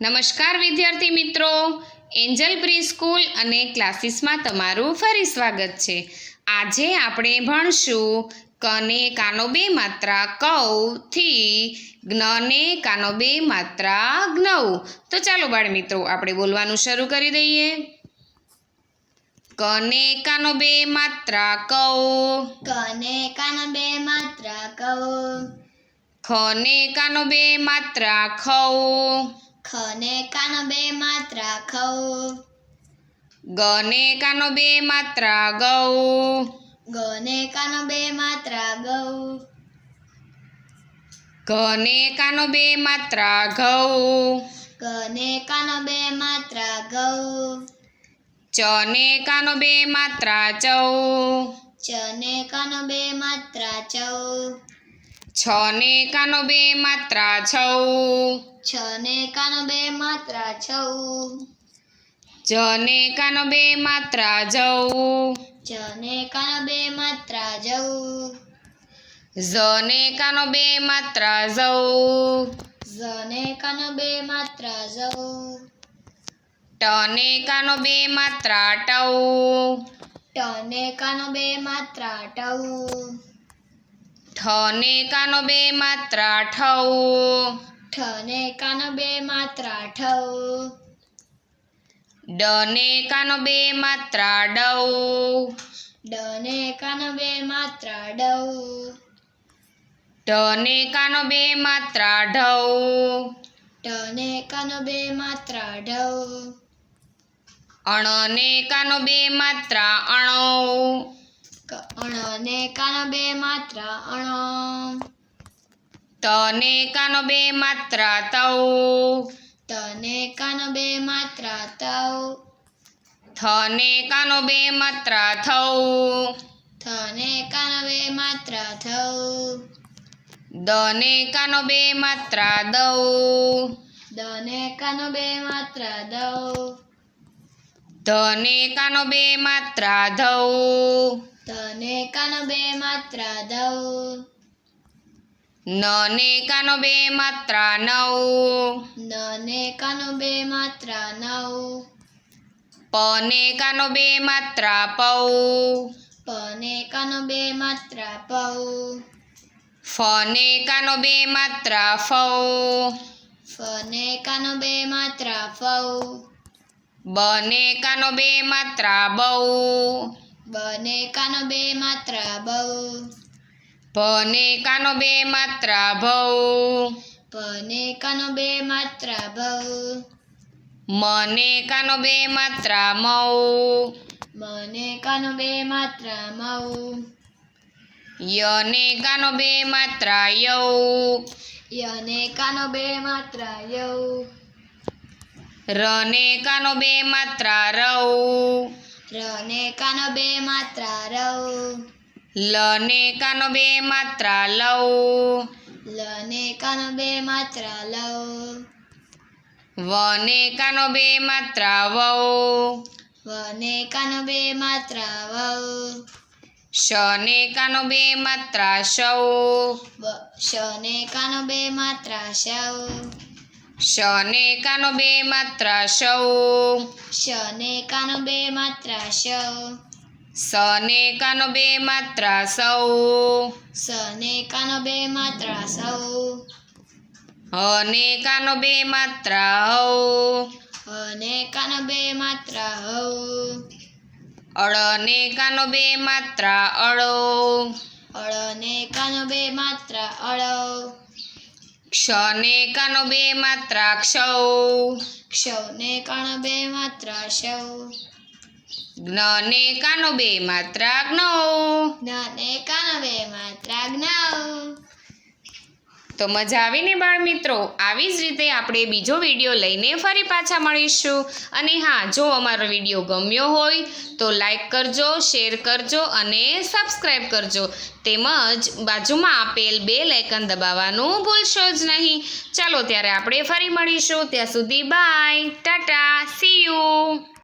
નમસ્કાર વિદ્યાર્થી મિત્રો, એન્જલ પ્રી સ્કૂલ અને ક્લાસીસમાં તમારું ફરી સ્વાગત છે। આજે આપણે ભણશું કને કાનો બે માત્રા કૌ થી જ્ઞને કાનો બે માત્રા જ્ઞૌ। તો ચાલો બાળ મિત્રો આપણે બોલવાનું શરૂ કરી દઈએ। કને કાનો બે માત્રા કૌ, કને કાનો બે માત્રા કૌ, ખને કાનો બે માત્રા ખૌ, ખને કાનો બે માત્રા ખૌ, ગને કાનો બે માત્રા ગૌ, ગને કાનો બે માત્રા ગૌ, ઘને કાનો બે માત્રા ઘઉ, ગને કાનો બે માત્રા ગૌ, ચને કાનો બે માત્રા ચૌ, ચને કાનો બે માત્રા ચૌ, છને કાનો બે માત્રા છૌ, છને કાનો બે માત્રા છૌ, જને કાનો બે માત્રા જૌ, જને કાનો બે માત્રા જૌ, ઝને કાનો બે માત્રા ઝૌ, ઝને કાનો બે માત્રા ઝૌ, ટને કાનો બે માત્રા ટૌ, ટને કાનો બે માત્રા ટૌ, ઠને કાનો બે માત્રા ઠૌ, ઠને કાનો બે માત્રા ઠૌ, ડને કાનો બે માત્રા ડૌ, ડને કાનો બે માત્રા ડૌ, ઢને કાનો બે માત્રા ઢૌ, ઢને કાનો બે માત્રા ઢૌ, અણને કાનો બે માત્રા અણૌ, અણને કાનો બે માત્રા અણો, તને કાનો બે માત્રા તૌ, તને કાનો બે માત્રા તૌ, થને કાનો બે માત્રા થૌ, થને કાનો બે માત્રા થૌ, દને કાનો બે માત્રા દૌ, દને કાનો બે માત્રા દૌ, ધને કાનો બે માત્રા ધૌ, ધને કાનો બે માત્રા દૌ, નને કાનો બે માત્રા નૌ, નને કાનો બે માત્રા નૌ, પને કાનો બે માત્રા પૌ, પને કાનો બે માત્રા પૌ, ફને કાનો બે માત્રા ફૌ, ફને કાનો બે માત્રા ફૌ, બને કાનો બે માત્રા બૌ, બને કાનો બે માત્રા બૌ, ભને કાનો બે માત્રા ભૌ, ભને કાનો બે માત્રા ભૌ, મને કાનો બે માત્રા મૌ, મને કાનો બે માત્રા મૌ, યને કાનો બે માત્રા યૌ, યને કાનો બે માત્રા યૌ, રને કાનો બે માત્રા રૌ, રને કાનો બે માત્રા રૌ, લને કાનો બે માત્રા લૌ, લને કાનો બે માત્રા લૌ, વને કાનો બે માત્રા વૌ, વને કાનો બે માત્રા વૌ, શને કાનો બે માત્રા શૌ, શને કાનો બે માત્રા શૌ, શને કાનો બે માત્રા શૌ, શને કાનો બે માત્રા શૌ, સને કાનો બે માત્રા સૌ, સને કાનો બે માત્રા સૌ, હને કાનો બે માત્રા હૌ, હને કાનો બે માત્રા હૌ, અળને કાનો બે માત્રા અળો, અળને કાનો બે માત્રા અળો, ક્ષને કાનો બે માત્રા ક્ષૌ, ક્ષૌને કાનો બે માત્રા ક્ષૌ, જ્ઞને કાનો બે માત્રા જ્ઞૌ। જ્ઞને કાનો બે માત્રા જ્ઞૌ। તો મજા આવીને બાળ મિત્રો? આવી જ રીતે આપણે બીજો વિડીયો લઈને ફરી પાછા મળીશું। અને હા, જો અમારો વિડીયો ગમ્યો હોય તો લાઈક કરજો, શેર કરજો અને સબસ્ક્રાઈબ કરજો, તેમજ બાજુમાં આપેલ બેલ આઇકન દબાવવાનું ભૂલશો જ નહીં। ચાલો ત્યારે આપણે ફરી મળીશું, ત્યાં સુધી બાય, ટાટા, સી યુ।